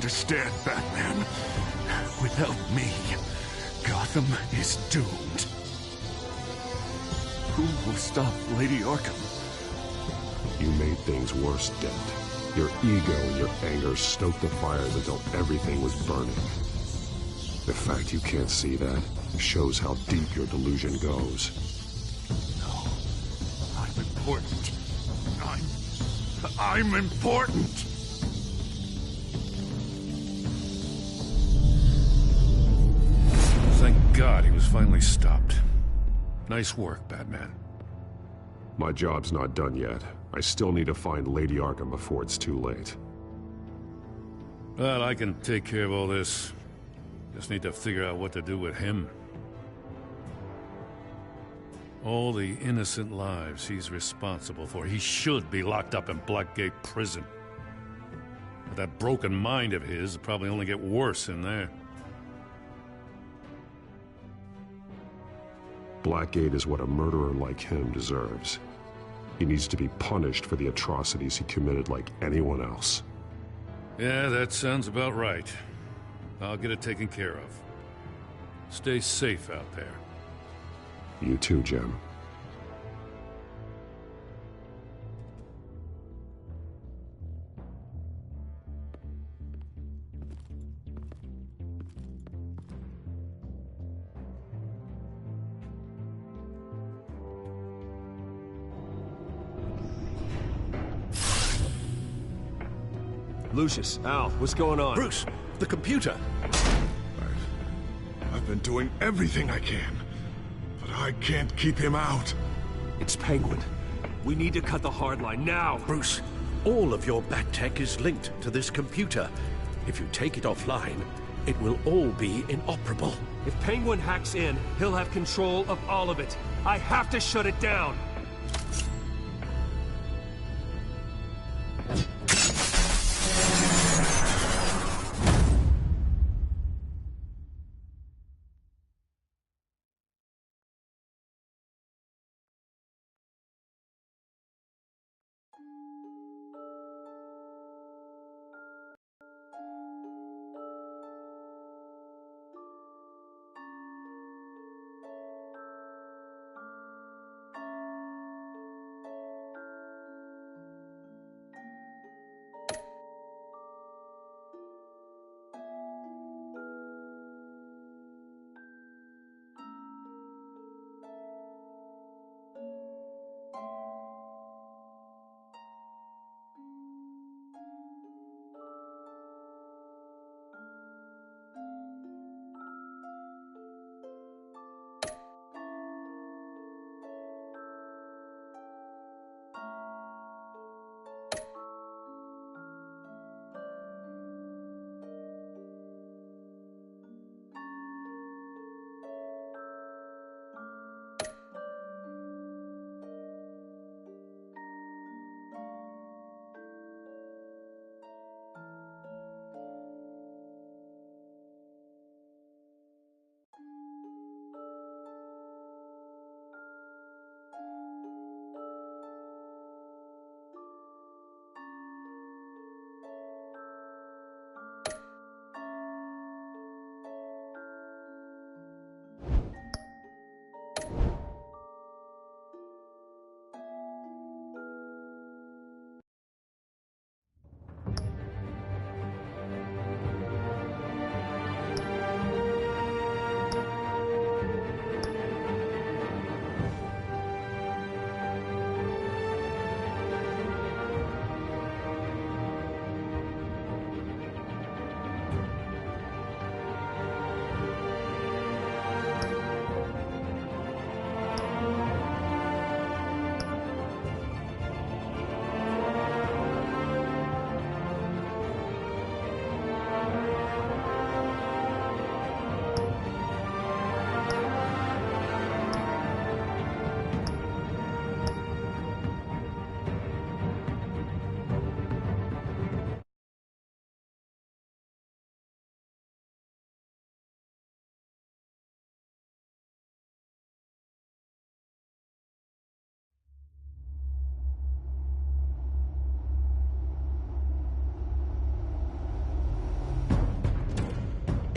understand, Batman. Without me, Gotham is doomed. Who will stop Lady Arkham? You made things worse, Dent. Your ego and your anger stoked the fires until everything was burning. The fact you can't see that shows how deep your delusion goes. No. I'm important. I'm important! Thank God he was finally stopped. Nice work, Batman. My job's not done yet. I still need to find Lady Arkham before it's too late. Well, I can take care of all this. Just need to figure out what to do with him. All the innocent lives he's responsible for. He should be locked up in Blackgate Prison. But that broken mind of his will probably only get worse in there. Blackgate is what a murderer like him deserves. He needs to be punished for the atrocities he committed like anyone else. Yeah, that sounds about right. I'll get it taken care of. Stay safe out there. You too, Jim. Lucius, Al, what's going on? Bruce, the computer. I've been doing everything I can, but I can't keep him out. It's Penguin. We need to cut the hard line now. Bruce, all of your bat tech is linked to this computer. If you take it offline, it will all be inoperable. If Penguin hacks in, he'll have control of all of it. I have to shut it down.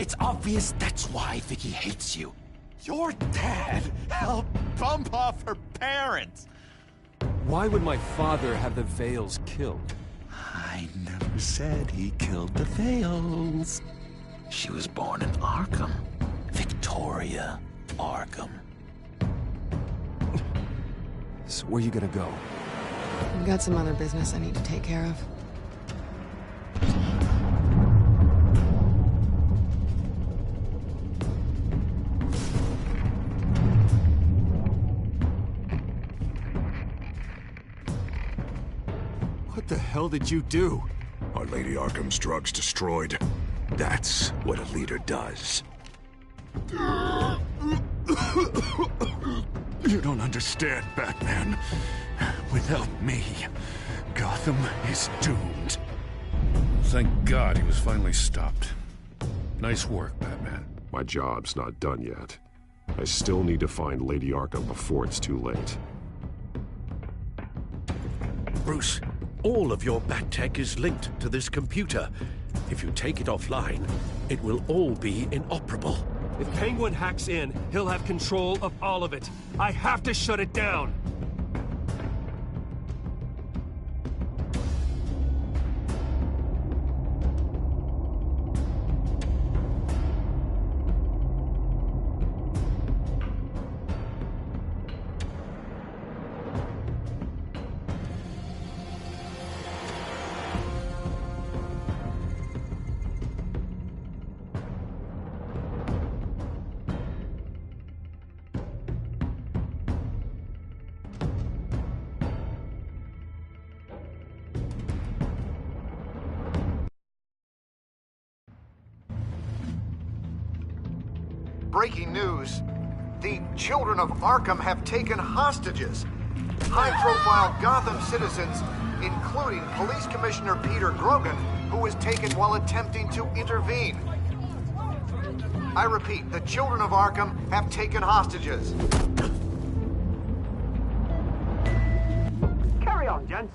It's obvious that's why Vicky hates you. Your dad helped bump off her parents. Why would my father have the Vales killed? I never said he killed the Vales. She was born in Arkham. Victoria Arkham. So where you gonna go? I've got some other business I need to take care of. What the hell did you do? Are Lady Arkham's drugs destroyed? That's what a leader does. You don't understand, Batman. Without me, Gotham is doomed. Thank God he was finally stopped. Nice work, Batman. My job's not done yet. I still need to find Lady Arkham before it's too late. Bruce, all of your Bat-Tech is linked to this computer. If you take it offline, it will all be inoperable. If Penguin hacks in, he'll have control of all of it. I have to shut it down. Breaking news. The children of Arkham have taken hostages. High-profile Gotham citizens, including Police Commissioner Peter Grogan, who was taken while attempting to intervene. I repeat, the children of Arkham have taken hostages. Carry on, gents.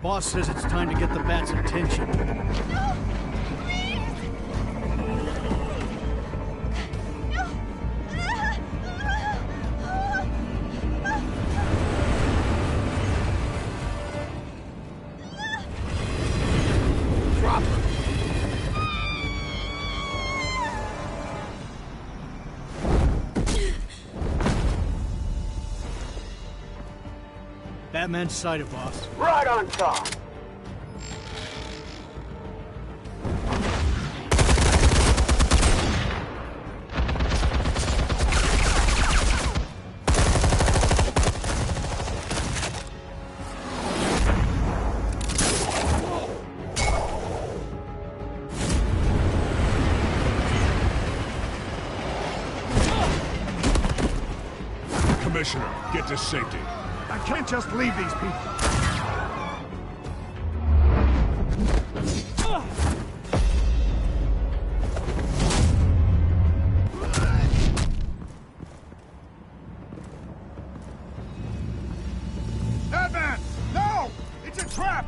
Boss says it's time to get the Bat's attention. No! Batman's sighted, boss. Right on top. Commissioner, get to safety. I can't just leave these people. Batman! No! It's a trap!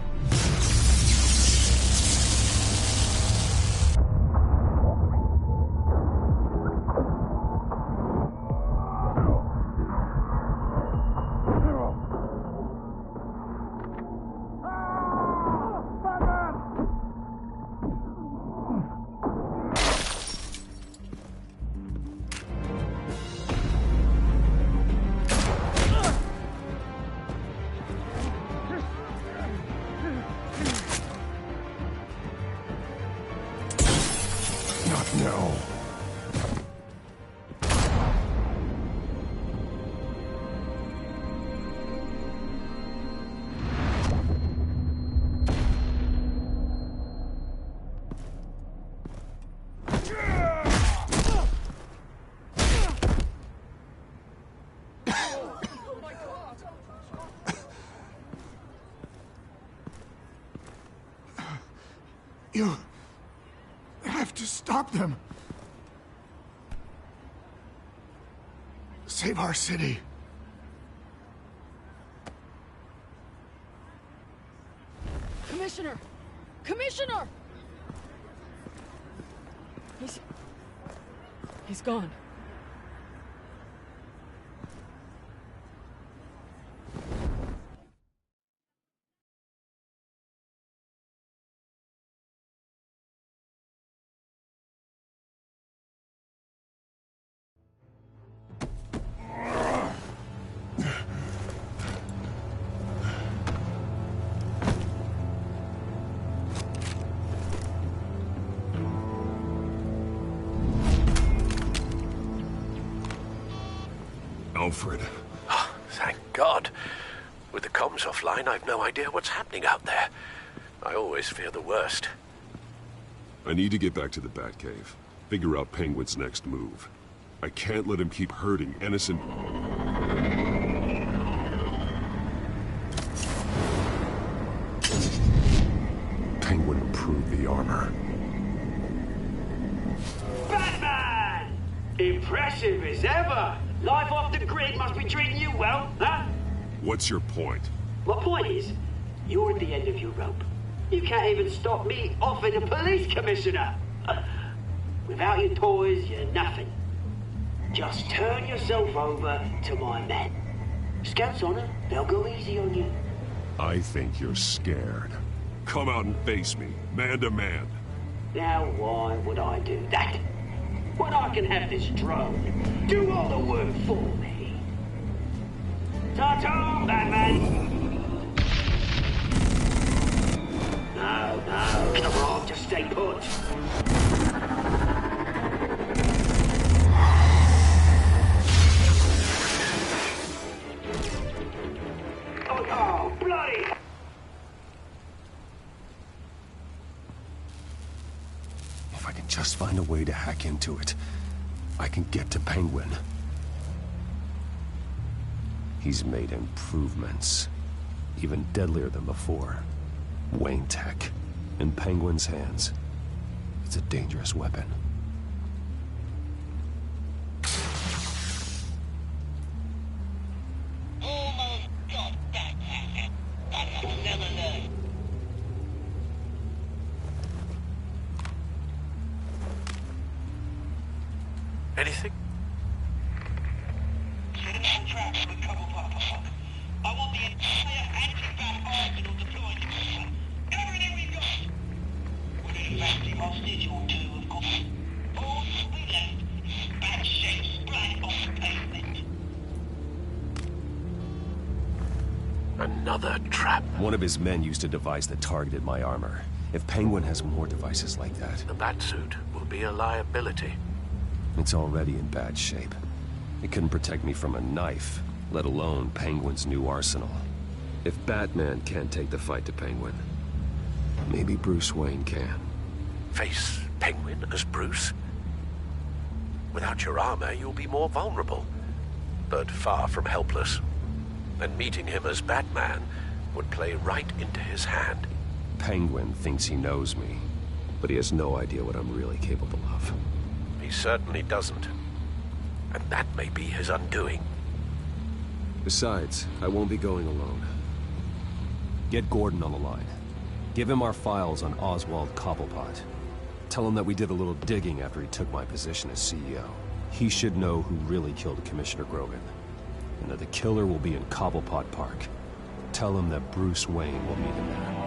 No. You have to stop them. Save our city. Commissioner! Commissioner! He's gone. Alfred. Oh, thank God. With the comms offline, I've no idea what's happening out there. I always fear the worst. I need to get back to the Batcave. Figure out Penguin's next move. I can't let him keep hurting innocent... Penguin improved the armor. Batman! Impressive as ever! Life off the grid must be treating you well, huh? What's your point? My point is, you're at the end of your rope. You can't even stop me offing a police commissioner. Without your toys, you're nothing. Just turn yourself over to my men. Scouts on it, they'll go easy on you. I think you're scared. Come out and face me, man to man. Now why would I do that? When I can have this drone do all the work for me. Ta-ta, Batman! No, come on, just stay put. Oh, bloody! If I can just find a way to hack into it, I can get to Penguin. He's made improvements, even deadlier than before. Wayne Tech, in Penguin's hands. It's a dangerous weapon. Almost got that, but you'll never learn. Anything? Traps with Cobblepot Park. I want the entire anti-bat arsenal deployed to this one. Everything we've got! With an effective hostage or two, of course. All that we left is bad shape splat on the pavement. Another trap. One of his men used a device that targeted my armor. If Penguin has more devices like that... The Batsuit will be a liability. It's already in bad shape. It couldn't protect me from a knife, let alone Penguin's new arsenal. If Batman can't take the fight to Penguin, maybe Bruce Wayne can. Face Penguin as Bruce? Without your armor, you'll be more vulnerable, but far from helpless. And meeting him as Batman would play right into his hand. Penguin thinks he knows me, but he has no idea what I'm really capable of. He certainly doesn't. And that may be his undoing. Besides, I won't be going alone. Get Gordon on the line. Give him our files on Oswald Cobblepot. Tell him that we did a little digging after he took my position as CEO. He should know who really killed Commissioner Grogan, and that the killer will be in Cobblepot Park. Tell him that Bruce Wayne will meet him there.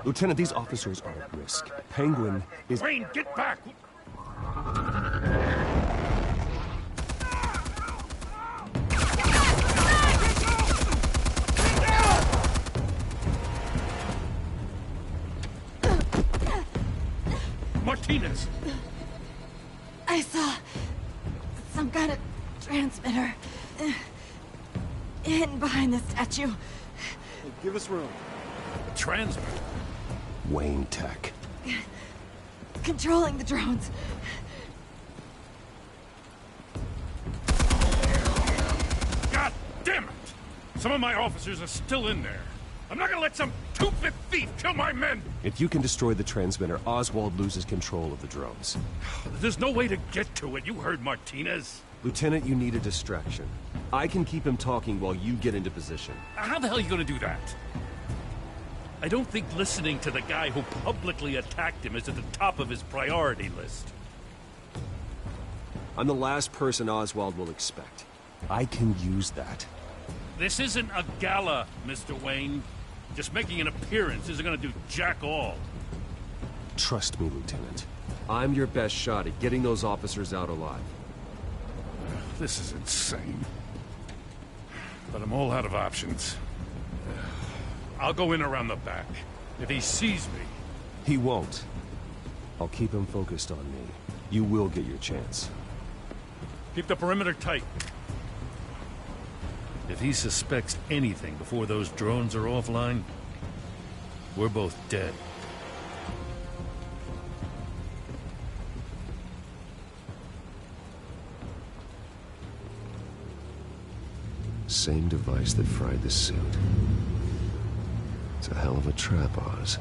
Lieutenant, these officers are at risk. Penguin is... Wayne, get back! Martinez! I saw some kind of transmitter hidden behind the statue. Hey, give us room. A transmitter? Wayne Tech. Controlling the drones. God damn it! Some of my officers are still in there. I'm not gonna let some two-bit thief kill my men! If you can destroy the transmitter, Oswald loses control of the drones. There's no way to get to it. You heard Martinez. Lieutenant, you need a distraction. I can keep him talking while you get into position. How the hell are you gonna do that? I don't think listening to the guy who publicly attacked him is at the top of his priority list. I'm the last person Oswald will expect. I can use that. This isn't a gala, Mr. Wayne. Just making an appearance isn't gonna do jack all. Trust me, Lieutenant. I'm your best shot at getting those officers out alive. This is insane. But I'm all out of options. I'll go in around the back. If he sees me... He won't. I'll keep him focused on me. You will get your chance. Keep the perimeter tight. If he suspects anything before those drones are offline, we're both dead. Same device that fried the suit. It's a hell of a trap, Oz.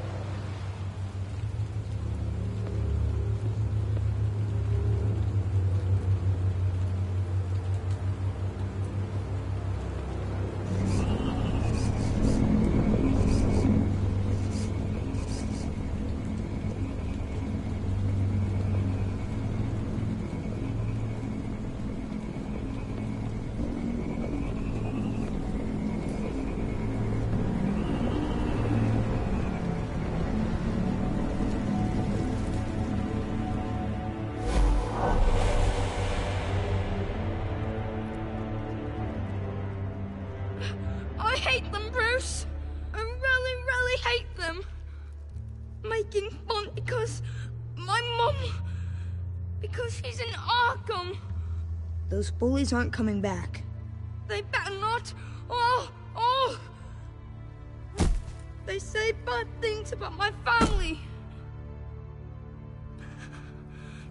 I hate them, Bruce. I really, really hate them. Making fun because my mum... because she's in Arkham. Those bullies aren't coming back. They better not. Oh! They say bad things about my family.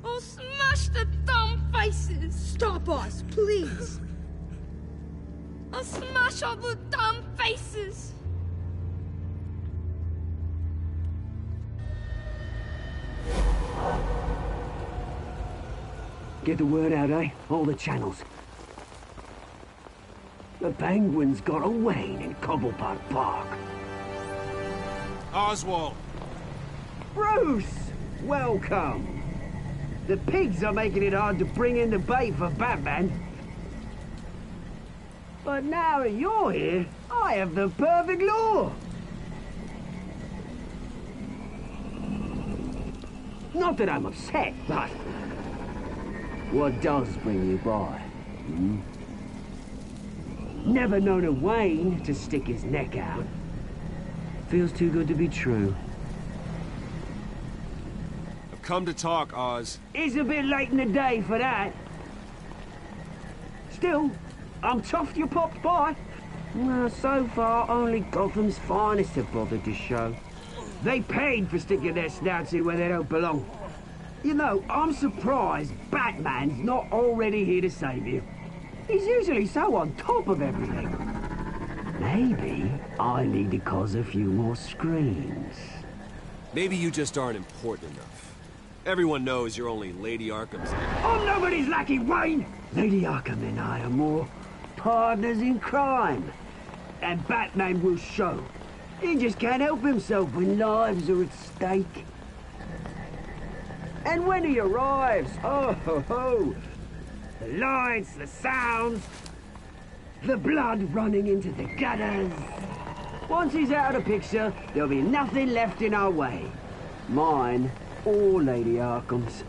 I'll smash the dumb faces. Stop us, please. I'll smash all the dumb faces. Get the word out, eh? All the channels. The Penguin's got a Wayne in Cobblepot Park. Oswald! Bruce! Welcome! The pigs are making it hard to bring in the bait for Batman. But now that you're here, I have the perfect lure! Not that I'm upset, but... what does bring you by? Hmm? Never known a Wayne to stick his neck out. Feels too good to be true. I've come to talk, Oz. It's a bit late in the day for that. Still, I'm chuffed you popped by. Well, so far, only Gotham's finest have bothered to show. They paid for sticking their snouts in where they don't belong. You know, I'm surprised Batman's not already here to save you. He's usually so on top of everything. Maybe I need to cause a few more screams. Maybe you just aren't important enough. Everyone knows you're only Lady Arkham's... I'm nobody's lackey, Wayne! Lady Arkham and I are more partners in crime. And Batman will show. He just can't help himself when lives are at stake. And when he arrives, oh ho ho! The lights, the sounds, the blood running into the gutters. Once he's out of the picture, there'll be nothing left in our way. Mine or Lady Arkham's.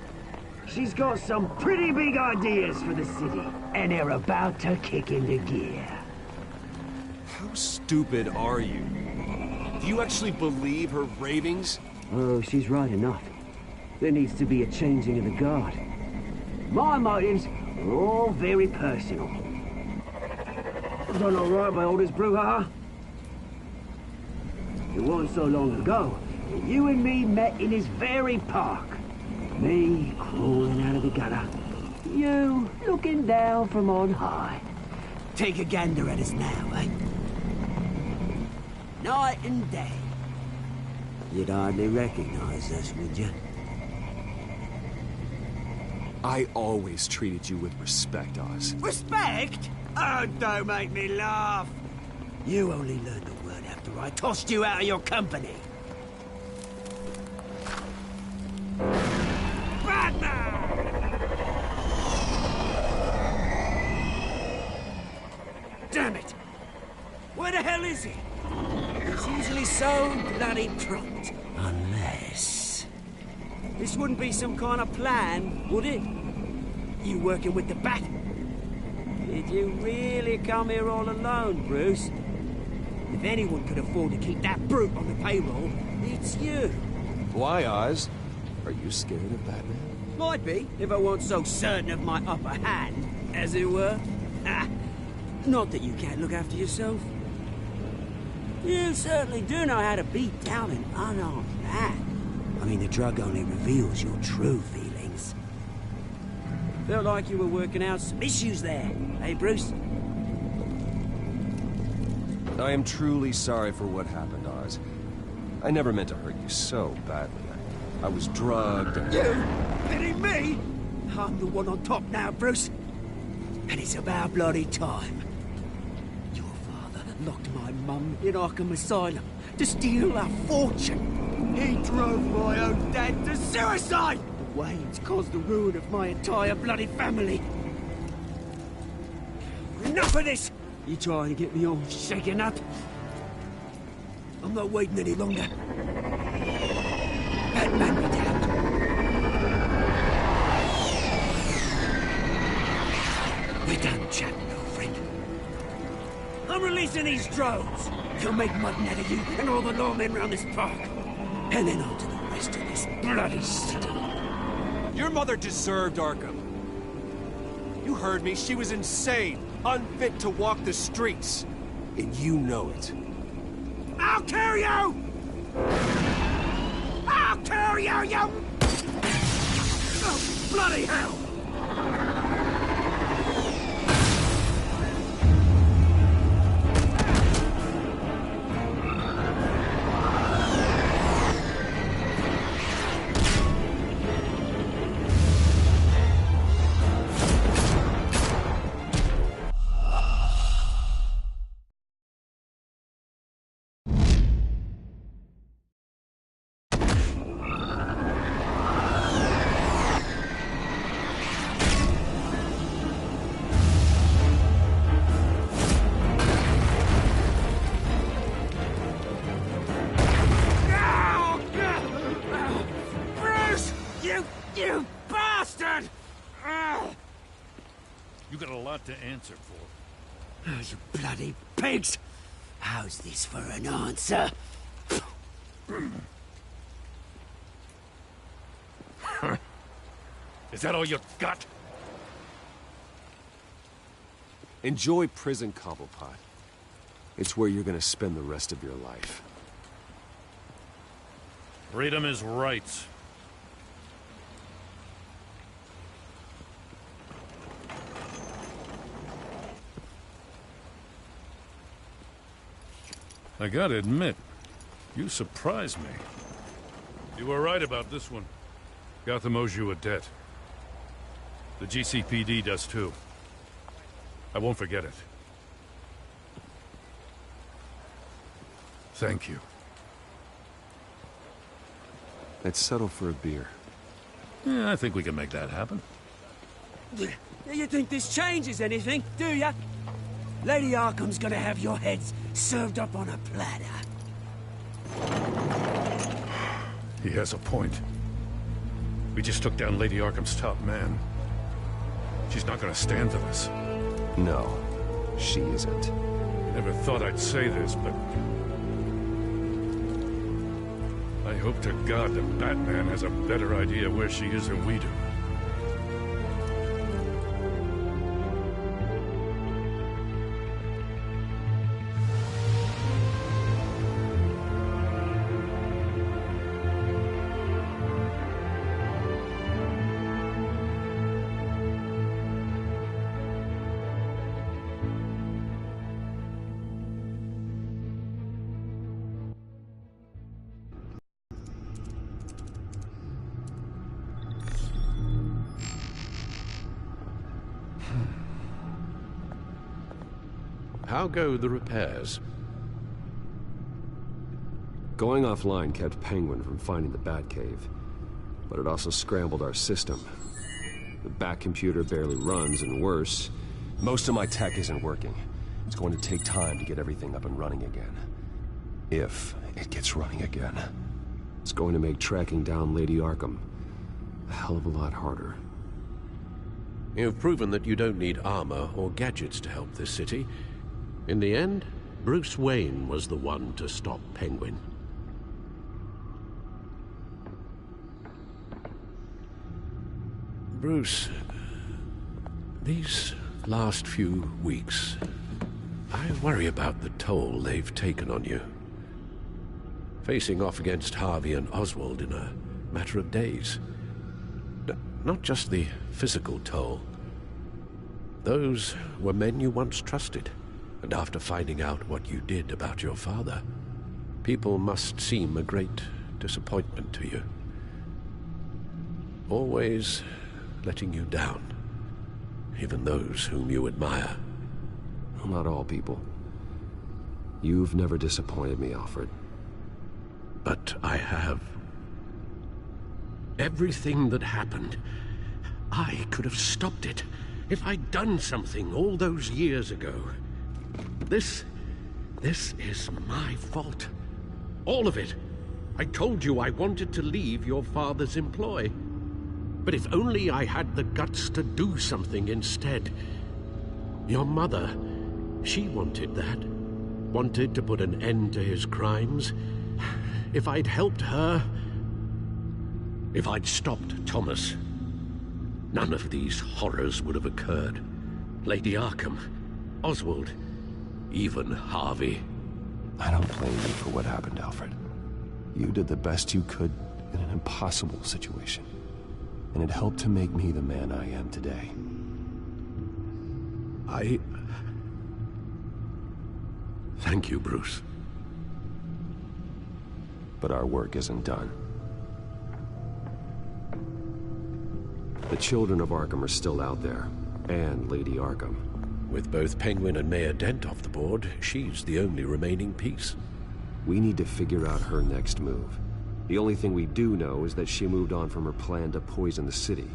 She's got some pretty big ideas for the city, and they're about to kick into gear. How stupid are you? Do you actually believe her ravings? Oh, she's right enough. There needs to be a changing of the guard. My motives are all very personal. Done all right by all this brouhaha? It wasn't so long ago that you and me met in this very park. Me crawling out of the gutter. You looking down from on high. Take a gander at us now, eh? Night and day. You'd hardly recognize us, would you? I always treated you with respect, Oz. Respect? Oh, don't make me laugh. You only learned the word after I tossed you out of your company. Damn it! Where the hell is he? He's usually so bloody prompt. Unless... This wouldn't be some kind of plan, would it? You working with the Bat? Did you really come here all alone, Bruce? If anyone could afford to keep that brute on the payroll, it's you. Why, Oz? Are you scared of Batman? Might be, if I weren't so certain of my upper hand, as it were. Not that you can't look after yourself. You certainly do know how to beat down an unarmed man. I mean, the drug only reveals your true feelings. Felt like you were working out some issues there, eh, Bruce? I am truly sorry for what happened, Oz. I never meant to hurt you so badly. I was drugged and... You? Pity me? I'm the one on top now, Bruce. And it's about bloody time. Your father locked my mum in Arkham Asylum to steal our fortune. He drove my own dad to suicide! The Waynes caused the ruin of my entire bloody family. Enough of this! You trying to get me all shaken up? I'm not waiting any longer. Batman me down. We're done chatting, old friend. I'm releasing these drones. You'll make mutton out of you and all the lawmen around this park. And then on to the rest of this bloody city. Your mother deserved Arkham. You heard me. She was insane, unfit to walk the streets. And you know it. I'll kill you! I'll kill you, you... Oh, bloody hell! You bastard! You got a lot to answer for. Oh, you bloody pigs! How's this for an answer? Is that all you got? Enjoy prison, Cobblepot. It's where you're gonna spend the rest of your life. Freedom is rights. I gotta admit, you surprised me. You were right about this one. Gotham owes you a debt. The GCPD does too. I won't forget it. Thank you. Let's settle for a beer. Yeah, I think we can make that happen. You think this changes anything, do ya? Lady Arkham's gonna have your heads served up on a platter. He has a point. We just took down Lady Arkham's top man. She's not gonna stand for this. No, she isn't. Never thought I'd say this, but... I hope to God that Batman has a better idea where she is than we do. How go the repairs? Going offline kept Penguin from finding the Batcave, but it also scrambled our system. The Bat computer barely runs, and worse, most of my tech isn't working. It's going to take time to get everything up and running again. If it gets running again. It's going to make tracking down Lady Arkham a hell of a lot harder. You've proven that you don't need armor or gadgets to help this city. In the end, Bruce Wayne was the one to stop Penguin. Bruce, these last few weeks, I worry about the toll they've taken on you. Facing off against Harvey and Oswald in a matter of days. Not just the physical toll. Those were men you once trusted, and after finding out what you did about your father, people must seem a great disappointment to you. Always letting you down, even those whom you admire. Well, not all people. You've never disappointed me, Alfred. But I have. Everything that happened, I could have stopped it if I'd done something all those years ago. This is my fault. All of it. I told you I wanted to leave your father's employ. But if only I had the guts to do something instead. Your mother, she wanted that. Wanted to put an end to his crimes. If I'd helped her, if I'd stopped Thomas, none of these horrors would have occurred. Lady Arkham, Oswald, even Harvey. I don't blame you for what happened, Alfred. You did the best you could in an impossible situation. And it helped to make me the man I am today. Thank you, Bruce. But our work isn't done. The children of Arkham are still out there, and Lady Arkham. With both Penguin and Mayor Dent off the board, she's the only remaining piece. We need to figure out her next move. The only thing we do know is that she moved on from her plan to poison the city.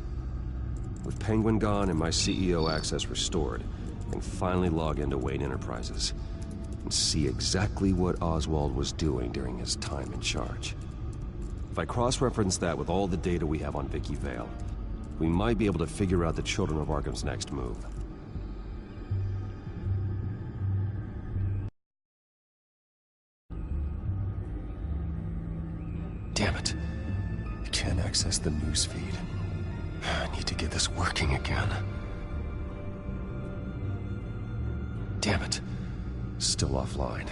With Penguin gone and my CEO access restored, I can finally log into Wayne Enterprises and see exactly what Oswald was doing during his time in charge. If I cross-reference that with all the data we have on Vicky Vale, we might be able to figure out the Children of Arkham's next move. Damn it. I can't access the newsfeed. I need to get this working again. Damn it. Still offline.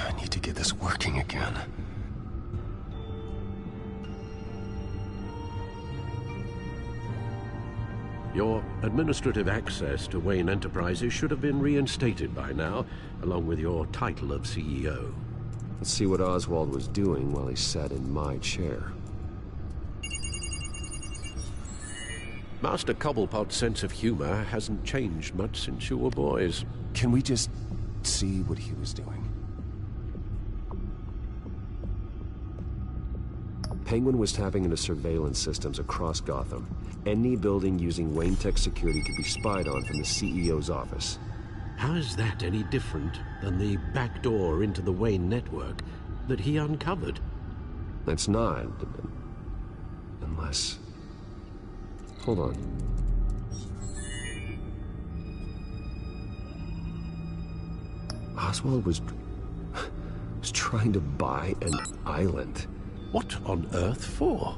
I need to get this working again. Your administrative access to Wayne Enterprises should have been reinstated by now, along with your title of CEO. Let's see what Oswald was doing while he sat in my chair. Master Cobblepot's sense of humor hasn't changed much since you were boys. Can we just see what he was doing? Penguin was tapping into surveillance systems across Gotham. Any building using Wayne Tech security could be spied on from the CEO's office. How is that any different than the back door into the Wayne network that he uncovered? It's not. Unless... Hold on. Oswald was trying to buy an island. What on earth for?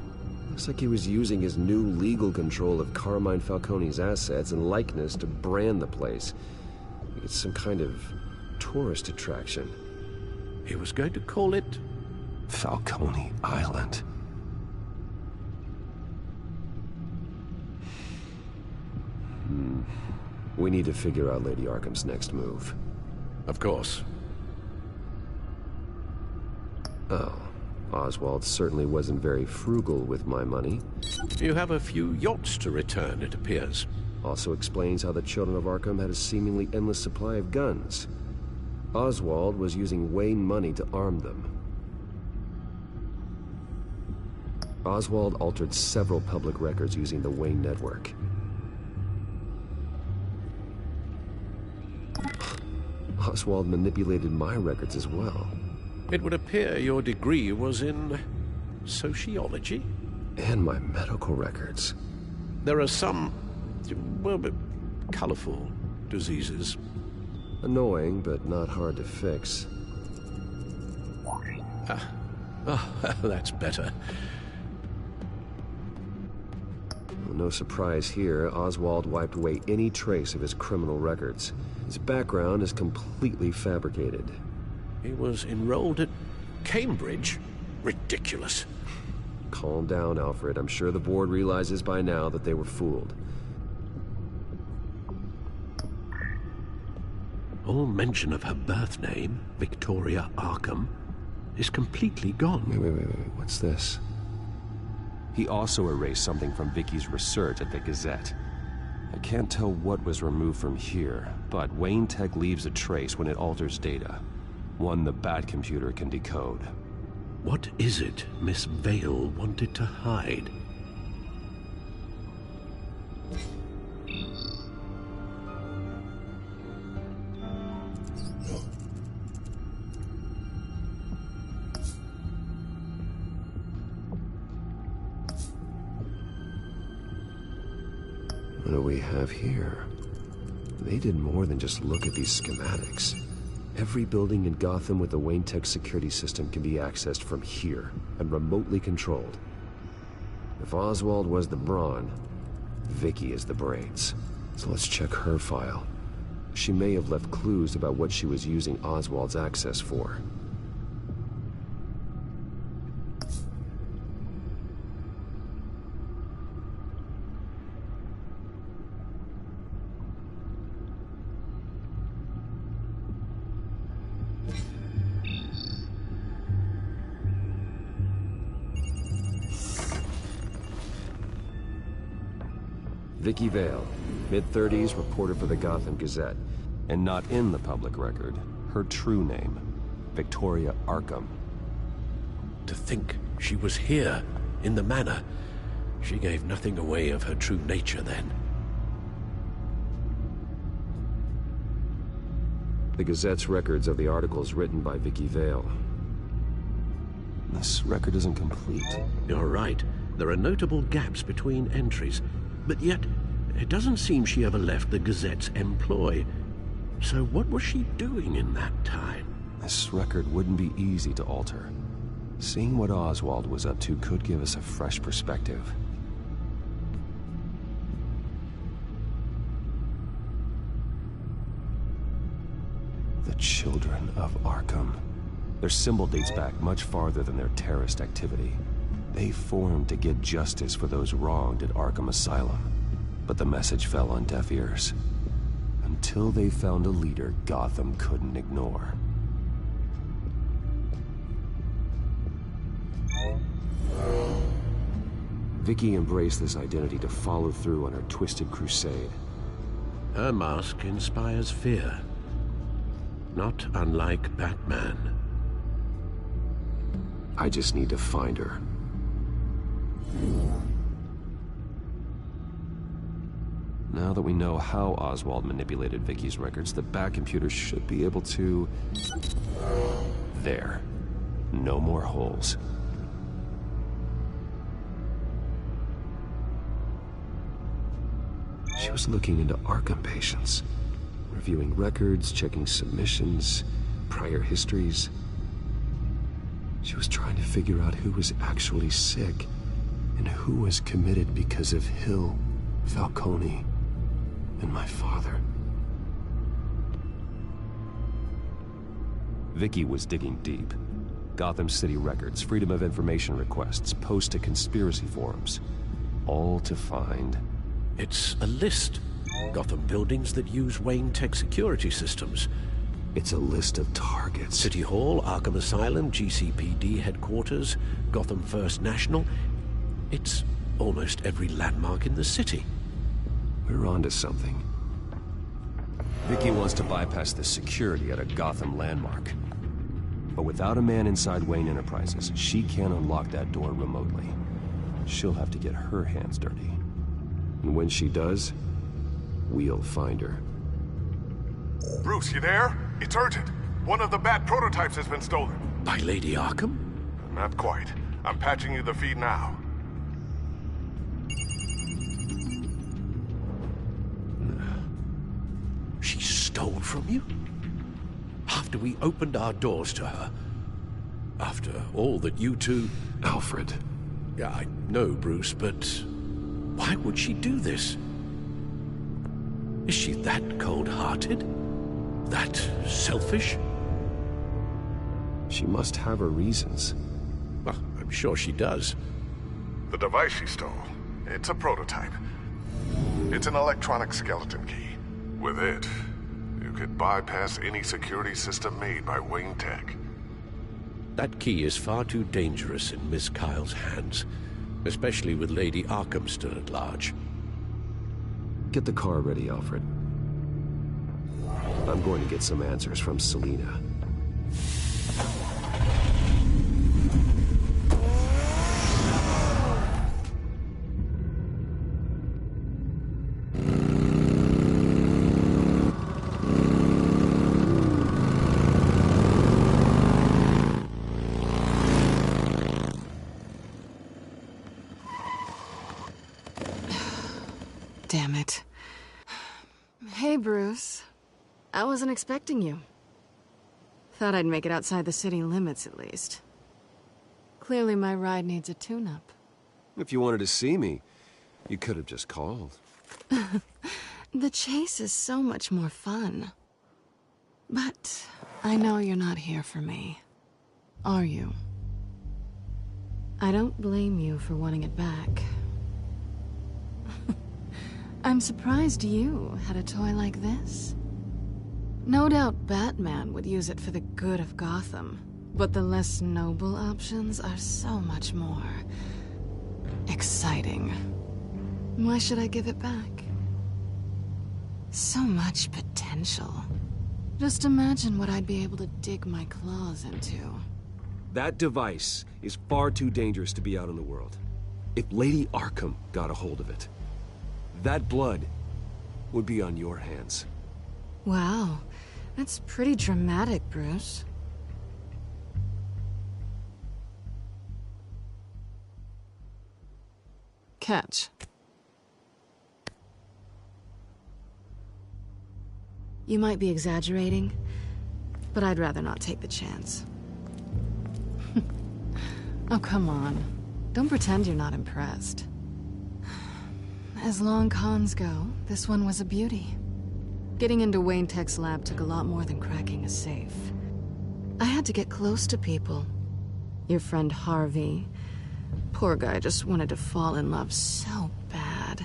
Looks like he was using his new legal control of Carmine Falcone's assets and likeness to brand the place. It's some kind of tourist attraction. He was going to call it... Falcone Island. We need to figure out Lady Arkham's next move. Of course. Oh. Oswald certainly wasn't very frugal with my money. You have a few yachts to return, it appears. Also explains how the children of Arkham had a seemingly endless supply of guns. Oswald was using Wayne money to arm them. Oswald altered several public records using the Wayne network. Oswald manipulated my records as well. It would appear your degree was in sociology? And my medical records. There are some, well, colorful diseases. Annoying, but not hard to fix. That's better. Well, no surprise here, Oswald wiped away any trace of his criminal records. His background is completely fabricated. He was enrolled at Cambridge? Ridiculous. Calm down, Alfred. I'm sure the board realizes by now that they were fooled. All mention of her birth name, Victoria Arkham, is completely gone. Wait. What's this? He also erased something from Vicky's research at the Gazette. I can't tell what was removed from here, but Wayne Tech leaves a trace when it alters data. One the Bat computer can decode. What is it Miss Vale wanted to hide? What do we have here? They did more than just look at these schematics. Every building in Gotham with the Wayne Tech security system can be accessed from here and remotely controlled. If Oswald was the brawn, Vicky is the brains. So let's check her file. She may have left clues about what she was using Oswald's access for. Vicky Vale, mid-30s, reporter for the Gotham Gazette. And not in the public record, her true name, Victoria Arkham. To think she was here, in the manor. She gave nothing away of her true nature then. The Gazette's records of the articles written by Vicky Vale. This record isn't complete. You're right. There are notable gaps between entries. But yet, it doesn't seem she ever left the Gazette's employ. So what was she doing in that time? This record wouldn't be easy to alter. Seeing what Oswald was up to could give us a fresh perspective. The Children of Arkham. Their symbol dates back much farther than their terrorist activity. They formed to get justice for those wronged at Arkham Asylum. But the message fell on deaf ears. Until they found a leader Gotham couldn't ignore. Vicky embraced this identity to follow through on her twisted crusade. Her mask inspires fear. Not unlike Batman. I just need to find her. Now that we know how Oswald manipulated Vicky's records, the Bat computer should be able to... There. No more holes. She was looking into Arkham patients, reviewing records, checking submissions, prior histories. She was trying to figure out who was actually sick and who was committed because of Hill, Falcone, and my father. Vicky was digging deep. Gotham City records, Freedom of Information requests, posts to conspiracy forums. All to find... It's a list. Gotham buildings that use Wayne Tech security systems. It's a list of targets. City Hall, Arkham Asylum, GCPD headquarters, Gotham First National. It's almost every landmark in the city. We're onto something. Vicky wants to bypass the security at a Gotham landmark. But without a man inside Wayne Enterprises, she can't unlock that door remotely. She'll have to get her hands dirty. And when she does, we'll find her. Bruce, you there? It's urgent. One of the Bat prototypes has been stolen. By Lady Arkham? Not quite. I'm patching you the feed now. She stole from you? After we opened our doors to her? After all that you two... Alfred. Yeah, I know, Bruce, but... why would she do this? Is she that cold-hearted? That selfish? She must have her reasons. Well, I'm sure she does. The device she stole, it's a prototype. It's an electronic skeleton key. With it, you could bypass any security system made by Wayne Tech. That key is far too dangerous in Miss Kyle's hands, especially with Lady Arkham still at large. Get the car ready, Alfred. I'm going to get some answers from Selina. Damn it. Hey, Bruce. I wasn't expecting you. Thought I'd make it outside the city limits, at least. Clearly my ride needs a tune-up. If you wanted to see me, you could have just called. The chase is so much more fun. But I know you're not here for me. Are you? I don't blame you for wanting it back. I'm surprised you had a toy like this. No doubt Batman would use it for the good of Gotham, but the less noble options are so much more exciting. Why should I give it back? So much potential. Just imagine what I'd be able to dig my claws into. That device is far too dangerous to be out in the world. If Lady Arkham got a hold of it, that blood would be on your hands. Wow, that's pretty dramatic, Bruce. Catch. You might be exaggerating, but I'd rather not take the chance. Oh, come on. Don't pretend you're not impressed. As long cons go, this one was a beauty. Getting into Wayne Tech's lab took a lot more than cracking a safe. I had to get close to people. Your friend Harvey. Poor guy just wanted to fall in love so bad.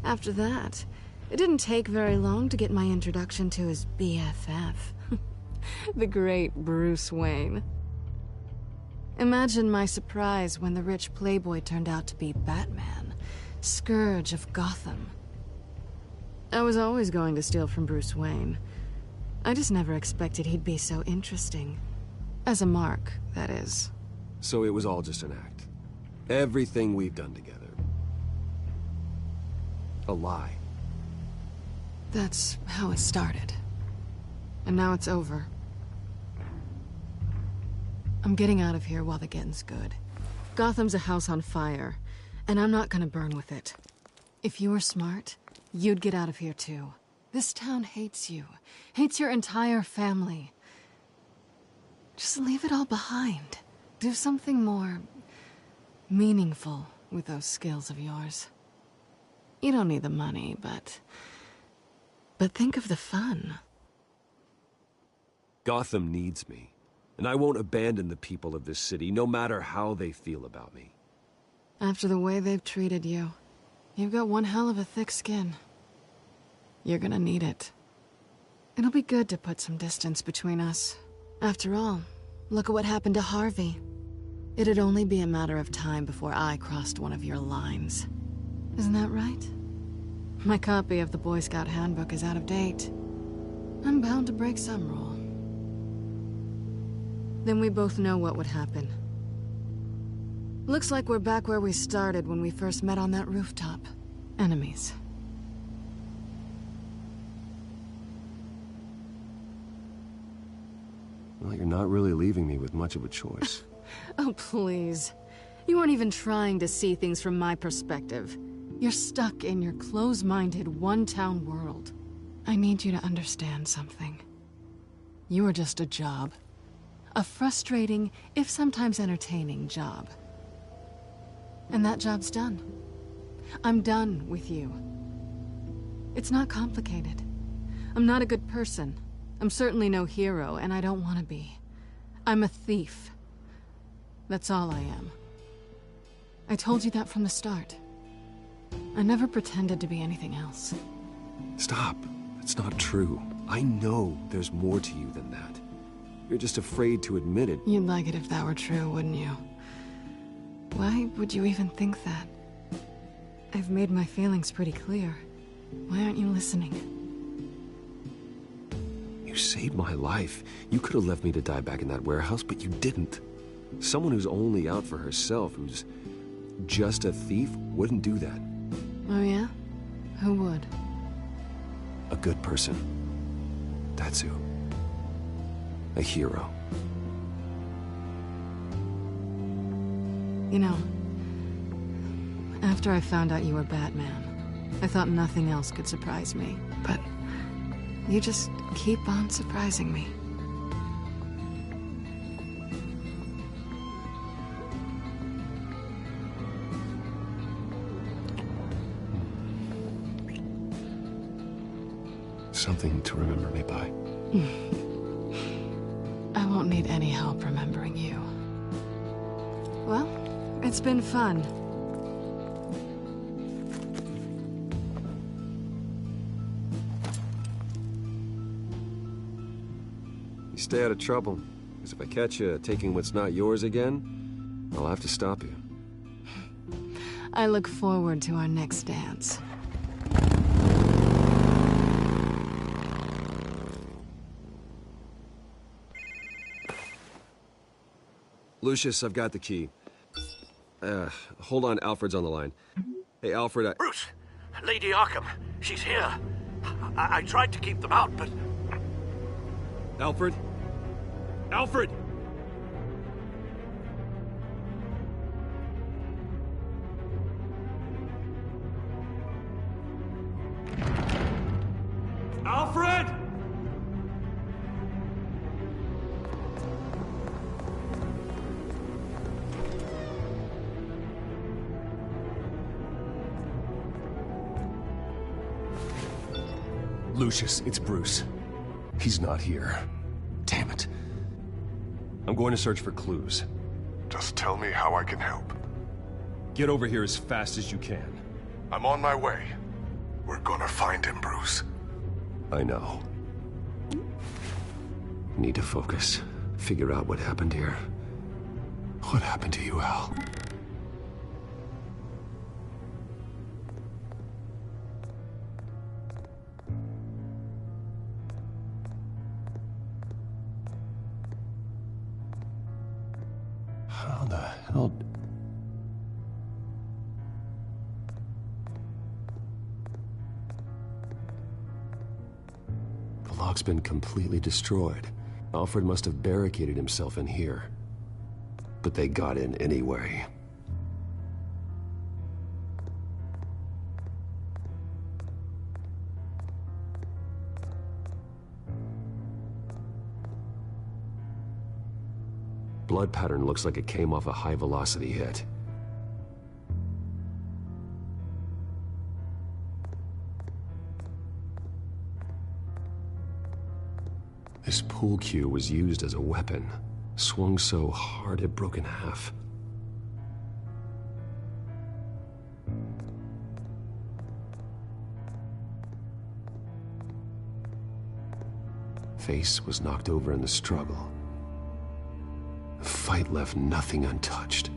After that, it didn't take very long to get my introduction to his BFF. The great Bruce Wayne. Imagine my surprise when the rich playboy turned out to be Batman, Scourge of Gotham. I was always going to steal from Bruce Wayne. I just never expected he'd be so interesting. As a mark, that is. So it was all just an act. Everything we've done together. A lie. That's how it started. And now it's over. I'm getting out of here while the getting's good. Gotham's a house on fire, and I'm not gonna burn with it. If you were smart, you'd get out of here too. This town hates you. Hates your entire family. Just leave it all behind. Do something more meaningful with those skills of yours. You don't need the money, but think of the fun. Gotham needs me, and I won't abandon the people of this city, no matter how they feel about me. After the way they've treated you, you've got one hell of a thick skin. You're gonna need it. It'll be good to put some distance between us. After all, look at what happened to Harvey. It'd only be a matter of time before I crossed one of your lines. Isn't that right? My copy of the Boy Scout Handbook is out of date. I'm bound to break some rule. Then we both know what would happen. Looks like we're back where we started when we first met on that rooftop. Enemies. Well, you're not really leaving me with much of a choice. Oh, please. You aren't even trying to see things from my perspective. You're stuck in your close-minded, one-town world. I need you to understand something. You are just a job. A frustrating, if sometimes entertaining, job. And that job's done. I'm done with you. It's not complicated. I'm not a good person. I'm certainly no hero, and I don't want to be. I'm a thief. That's all I am. I told you that from the start. I never pretended to be anything else. Stop. It's not true. I know there's more to you than that. You're just afraid to admit it. You'd like it if that were true, wouldn't you? Why would you even think that? I've made my feelings pretty clear. Why aren't you listening? You saved my life. You could have left me to die back in that warehouse, but you didn't. Someone who's only out for herself, who's just a thief, wouldn't do that. Oh yeah? Who would? A good person. That's who. A hero. You know, after I found out you were Batman, I thought nothing else could surprise me. But you just keep on surprising me. Something to remember me by. I won't need any help remembering you. Well, it's been fun. You stay out of trouble, because if I catch you taking what's not yours again, I'll have to stop you. I look forward to our next dance. Lucius, I've got the key. Hold on, Alfred's on the line. Hey, Alfred, Bruce! Lady Arkham, she's here. I tried to keep them out, but... Alfred? Alfred! Alfred! Lucius, it's Bruce. He's not here. Damn it. I'm going to search for clues. Just tell me how I can help. Get over here as fast as you can. I'm on my way. We're gonna find him, Bruce. I know. Need to focus. Figure out what happened here. What happened to you, Al? How the hell... The lock's been completely destroyed. Alfred must have barricaded himself in here. But they got in anyway. Blood pattern looks like it came off a high-velocity hit. This pool cue was used as a weapon, swung so hard it broke in half. Face was knocked over in the struggle. The fight left nothing untouched.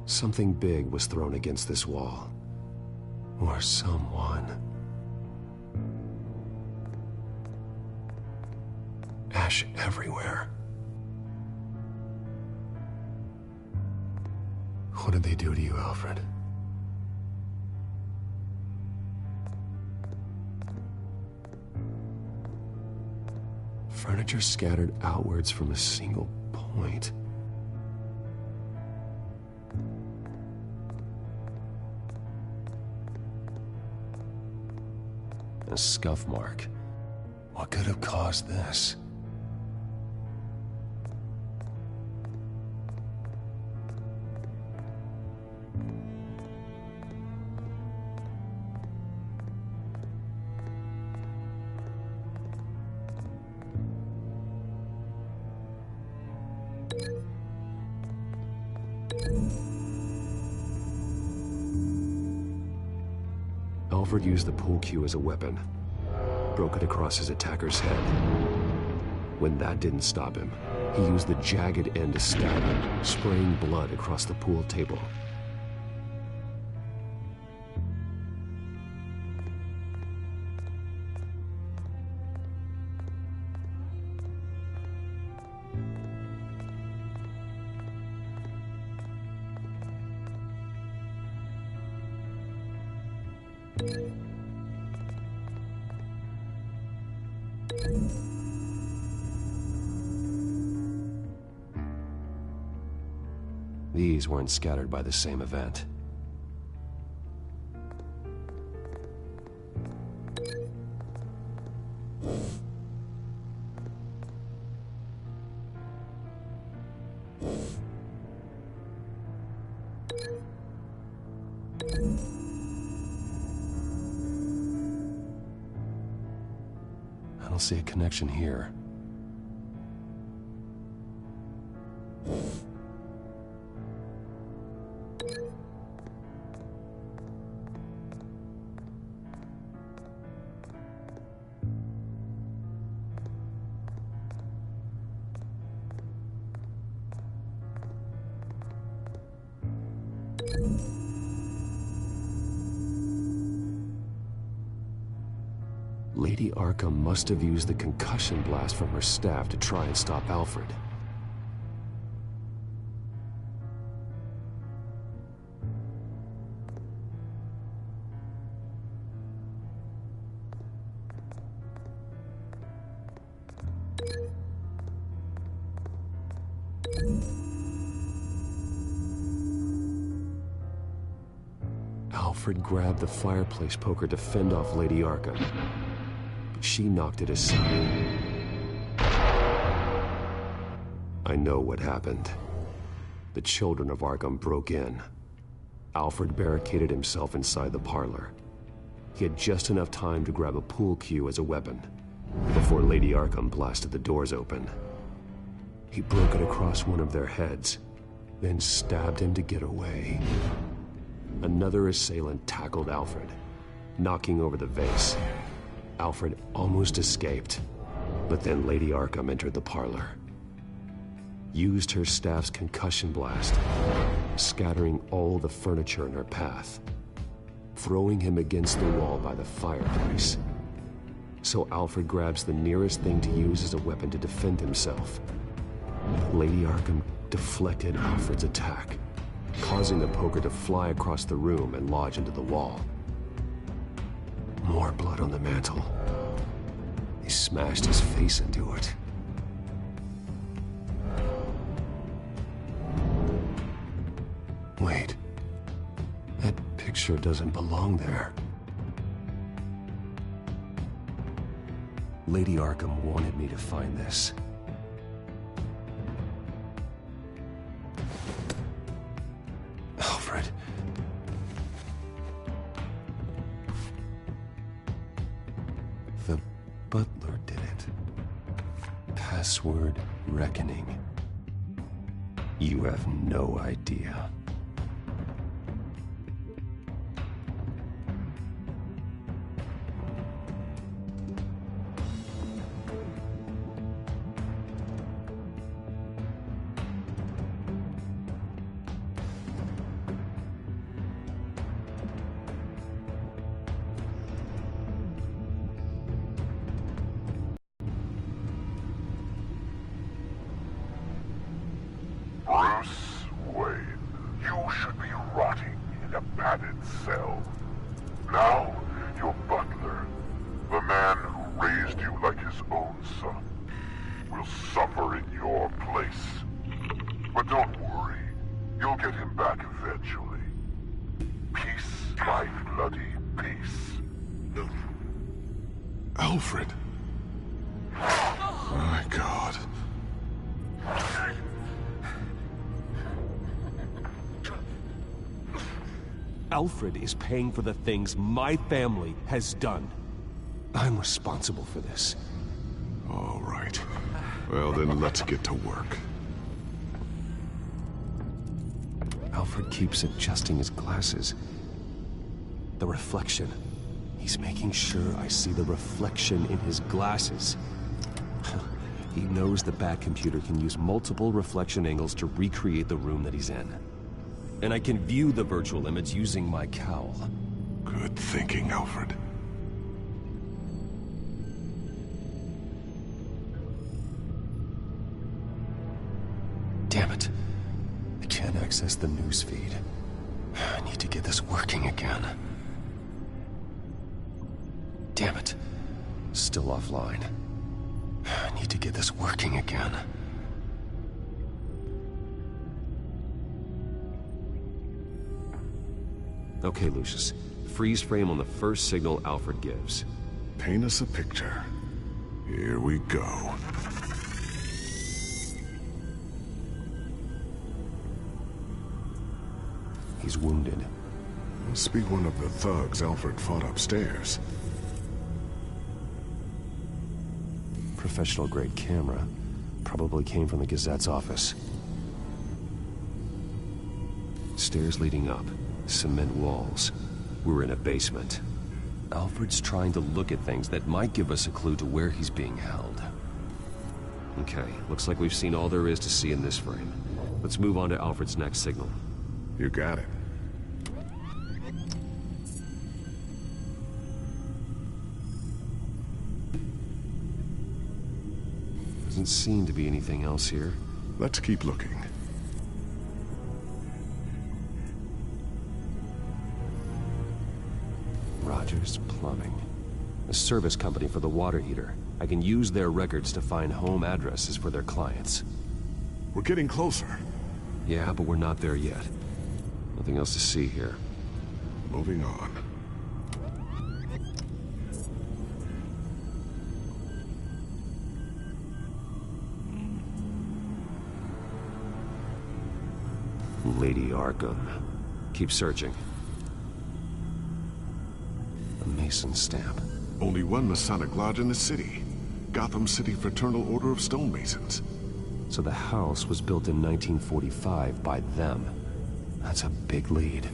Something big was thrown against this wall. Or someone. Ash everywhere. What did they do to you, Alfred? Furniture scattered outwards from a single point. A scuff mark. What could have caused this? Alfred used the pool cue as a weapon, broke it across his attacker's head. When that didn't stop him, he used the jagged end to stab him, spraying blood across the pool table. These weren't scattered by the same event. I don't see a connection here. Lady Arkham must have used the concussion blast from her staff to try and stop Alfred. Alfred grabbed the fireplace poker to fend off Lady Arkham. She knocked it aside. I know what happened. The children of Arkham broke in. Alfred barricaded himself inside the parlor. He had just enough time to grab a pool cue as a weapon before Lady Arkham blasted the doors open. He broke it across one of their heads, then stabbed him to get away. Another assailant tackled Alfred, knocking over the vase. Alfred almost escaped, but then Lady Arkham entered the parlor. Used her staff's concussion blast, scattering all the furniture in her path, throwing him against the wall by the fireplace. So Alfred grabs the nearest thing to use as a weapon to defend himself. Lady Arkham deflected Alfred's attack, causing the poker to fly across the room and lodge into the wall. More blood on the mantel. He smashed his face into it. Wait. That picture doesn't belong there. Lady Arkham wanted me to find this. Alfred. The butler did it. Password reckoning. You have no idea. Bruce Wayne, you should be rotting in a padded cell. Now, your butler, the man who raised you like his own son, will suffer in your place. But don't worry, you'll get him back eventually. Peace, my bloody peace. Alfred. My God. Alfred is paying for the things my family has done. I'm responsible for this. All right. Well, then let's get to work. Alfred keeps adjusting his glasses. The reflection. He's making sure I see the reflection in his glasses. He knows the Batcomputer can use multiple reflection angles to recreate the room that he's in. And I can view the virtual image using my cowl. Good thinking, Alfred. Damn it. I can't access the news feed. I need to get this working again. Damn it. Still offline. I need to get this working again. Okay, Lucius. Freeze frame on the first signal Alfred gives. Paint us a picture. Here we go. He's wounded. Must be one of the thugs Alfred fought upstairs. Professional-grade camera. Probably came from the Gazette's office. Stairs leading up. Cement walls. We're in a basement. Alfred's trying to look at things that might give us a clue to where he's being held. Okay, looks like we've seen all there is to see in this frame. Let's move on to Alfred's next signal. You got it. Doesn't seem to be anything else here. Let's keep looking. Rogers Plumbing. A service company for the water heater. I can use their records to find home addresses for their clients. We're getting closer. Yeah, but we're not there yet. Nothing else to see here. Moving on. Lady Arkham. Keep searching. A Mason stamp. Only one Masonic lodge in the city. Gotham City Fraternal Order of Stonemasons. So the house was built in 1945 by them. That's a big lead.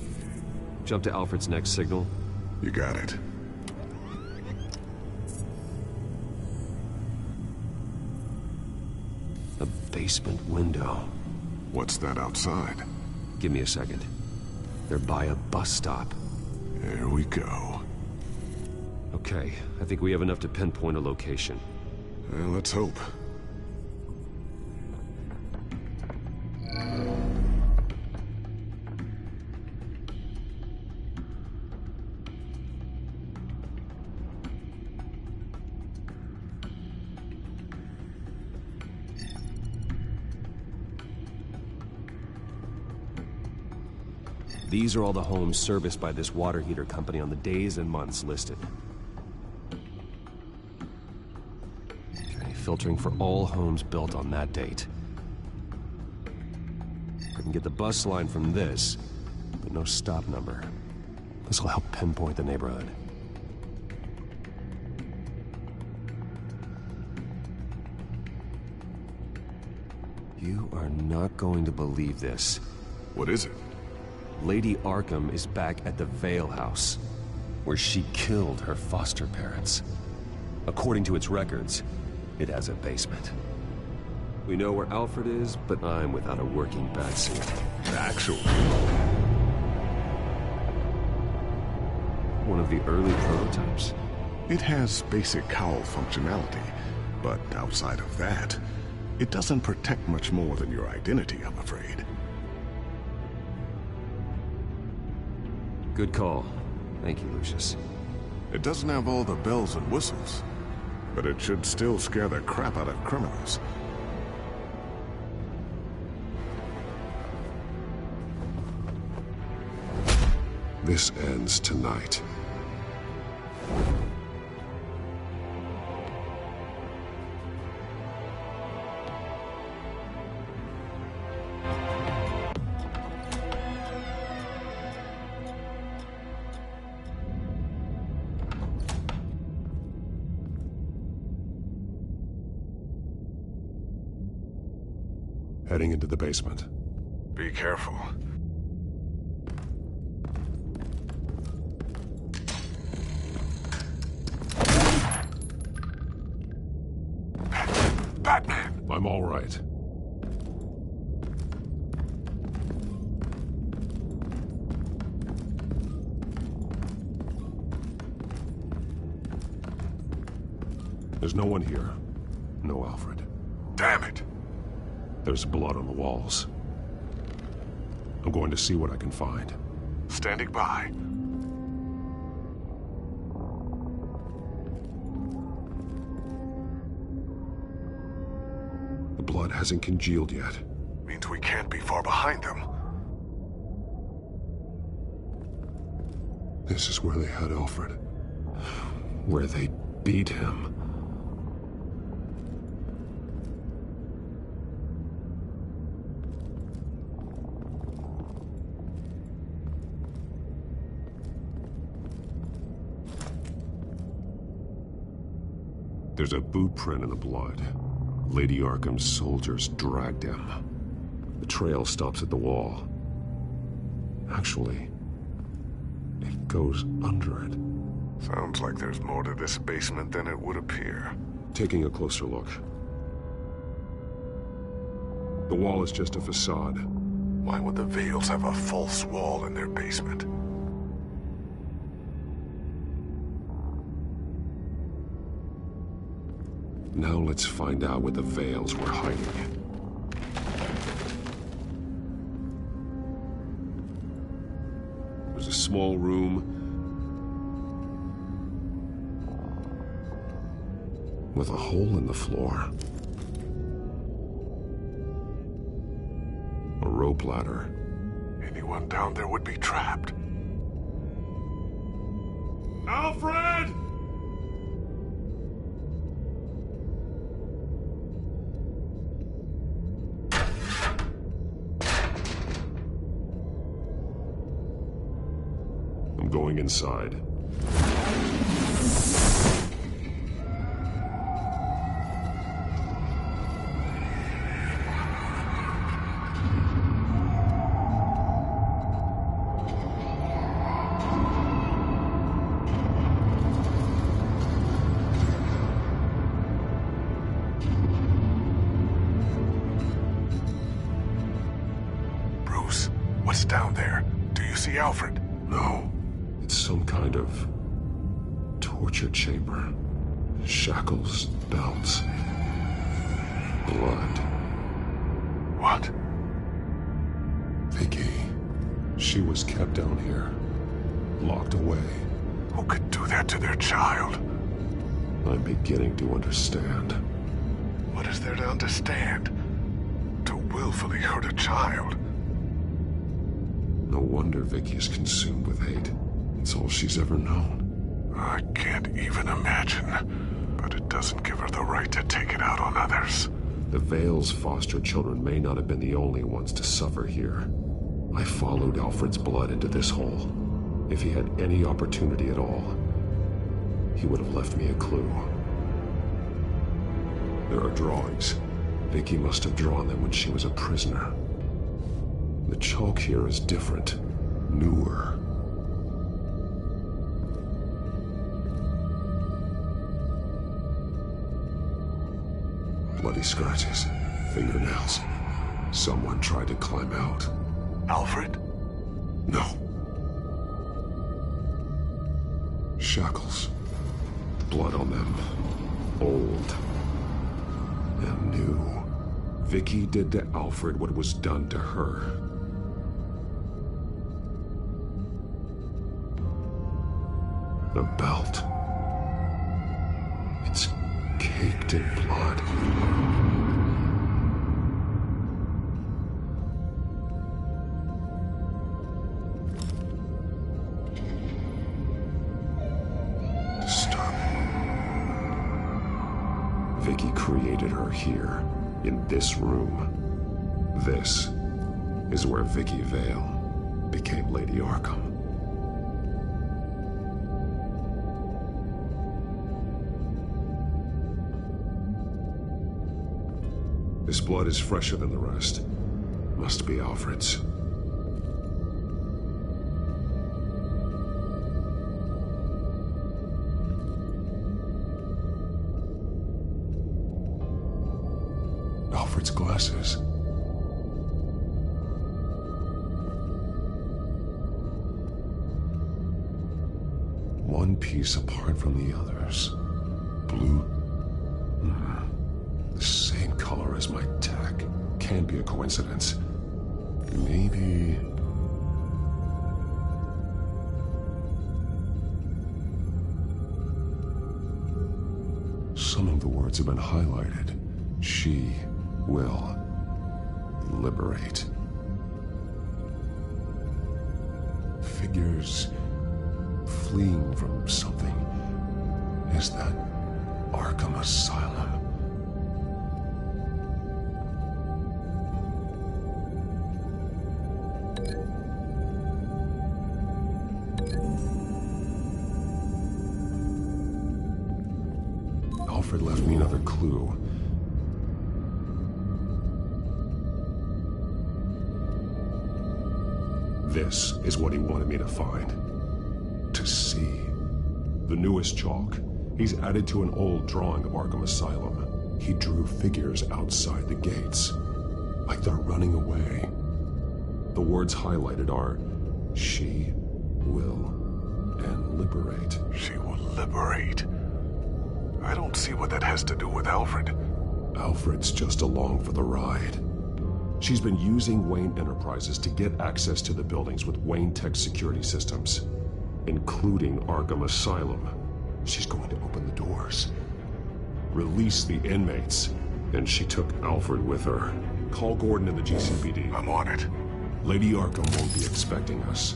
Jump to Alfred's next signal. You got it. A basement window. What's that outside? Give me a second. They're by a bus stop. There we go. Okay, I think we have enough to pinpoint a location. Well, let's hope. These are all the homes serviced by this water heater company on the days and months listed. Okay, filtering for all homes built on that date. I can get the bus line from this, but no stop number. This will help pinpoint the neighborhood. You are not going to believe this. What is it? Lady Arkham is back at the Vale House, where she killed her foster parents. According to its records, it has a basement. We know where Alfred is, but I'm without a working batsuit. Actually, one of the early prototypes. It has basic cowl functionality, but outside of that, It doesn't protect much more than your identity, I'm afraid. Good call. Thank you, Lucius. It doesn't have all the bells and whistles, but it should still scare the crap out of criminals. This ends tonight. Heading into the basement. Be careful. Batman! I'm all right. There's no one here. No Alfred. Damn it! There's blood on the walls. I'm going to see what I can find. Standing by. The blood hasn't congealed yet. Means we can't be far behind them. This is where they had Alfred. Where they beat him. There's a boot print in the blood. Lady Arkham's soldiers dragged him. The trail stops at the wall. Actually, it goes under it. Sounds like there's more to this basement than it would appear. Taking a closer look. The wall is just a facade. Why would the Vales have a false wall in their basement? Now let's find out where the Vales were hiding. There's a small room with a hole in the floor. A rope ladder. Anyone down there would be trapped. Alfred! I'm going inside. Bruce, what's down there? Do you see Alfred? No. It's some kind of torture chamber. Shackles, belts, blood. What? Vicky. She was kept down here, locked away. Who could do that to their child? I'm beginning to understand. What is there to understand? To willfully hurt a child? No wonder Vicky is consumed with hate. It's all she's ever known. I can't even imagine. But it doesn't give her the right to take it out on others. The Vale's foster children may not have been the only ones to suffer here. I followed Alfred's blood into this hole. If he had any opportunity at all, he would have left me a clue. There are drawings. Vicky must have drawn them when she was a prisoner. The chalk here is different, newer. Bloody scratches, fingernails. Someone tried to climb out. Alfred? No. Shackles. Blood on them. Old. And new. Vicky did to Alfred what was done to her. The belt. It's caked in blood. Vicky created her here, in this room. This is where Vicky Vale became Lady Arkham. This blood is fresher than the rest. Must be Alfred's. Alfred's glasses. One piece apart from the others. Blue. The same color as my tech. Can't be a coincidence. Maybe... Some of the words have been highlighted. She will liberate. Figures fleeing from something. Is that Arkham Asylum? Alfred left me another clue. This is what he wanted me to find. To see. The newest chalk. He's added to an old drawing of Arkham Asylum. He drew figures outside the gates. Like they're running away. The words highlighted are, she will and liberate. She will liberate? I don't see what that has to do with Alfred. Alfred's just along for the ride. She's been using Wayne Enterprises to get access to the buildings with Wayne Tech security systems, including Arkham Asylum. She's going to open the doors, release the inmates, and she took Alfred with her. Call Gordon and the GCPD. I'm on it. Lady Arkham won't be expecting us.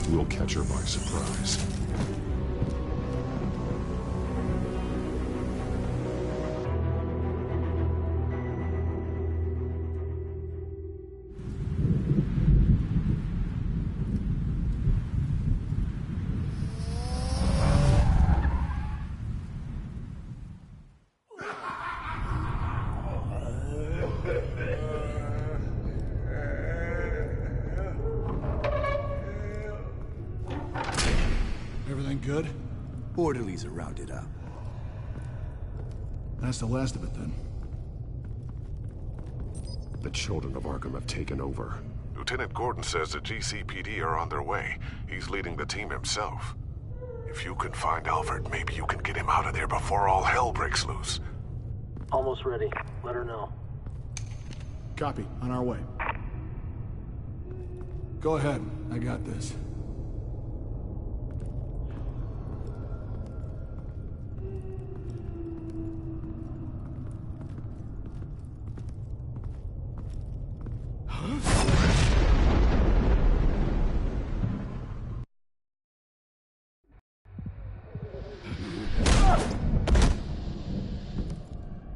We'll catch her by surprise. Good? Orderlies are rounded up. That's the last of it, then. The children of Arkham have taken over. Lieutenant Gordon says the GCPD are on their way. He's leading the team himself. If you can find Alfred, maybe you can get him out of there before all hell breaks loose. Almost ready. Let her know. Copy. On our way. Go ahead. I got this.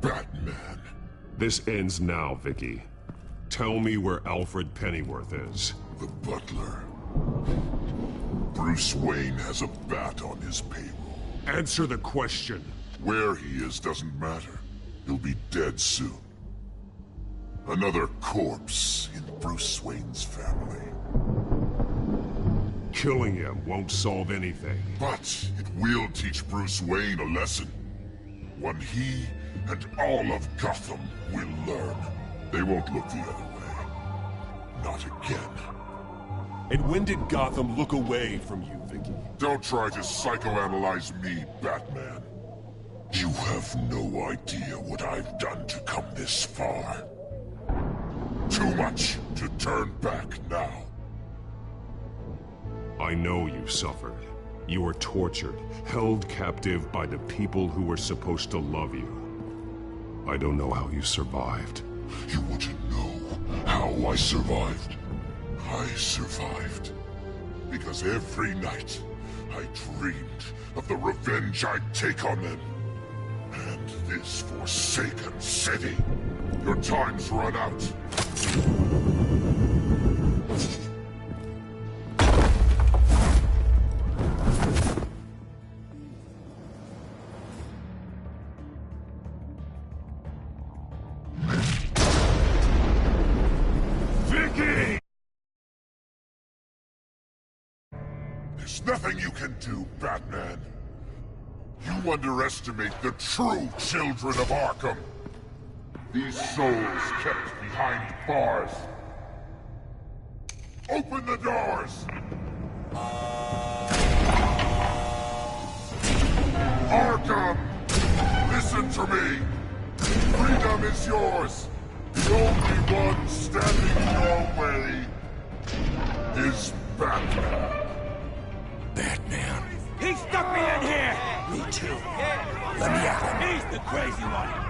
Batman. This ends now, Vicky. Tell me where Alfred Pennyworth is. The butler. Bruce Wayne has a bat on his payroll. Answer the question. Where he is doesn't matter. He'll be dead soon. Another corpse in Bruce Wayne's family. Killing him won't solve anything. But it will teach Bruce Wayne a lesson. One he and all of Gotham will learn. They won't look the other way. Not again. And when did Gotham look away from you, Vicky? Don't try to psychoanalyze me, Batman. You have no idea what I've done to come this far. to turn back now. I know you suffered. You were tortured, held captive by the people who were supposed to love you. I don't know how you survived. You want to know how I survived? I survived because every night I dreamed of the revenge I'd take on them. And this forsaken city. Your time's run out. There's nothing you can do, Batman. You underestimate the true children of Arkham. These souls kept behind bars. Open the doors! Arkham! Listen to me! Freedom is yours! The only one standing in your way is Batman. Batman. He stuck me in here! Me too. Let me out. He's the crazy one.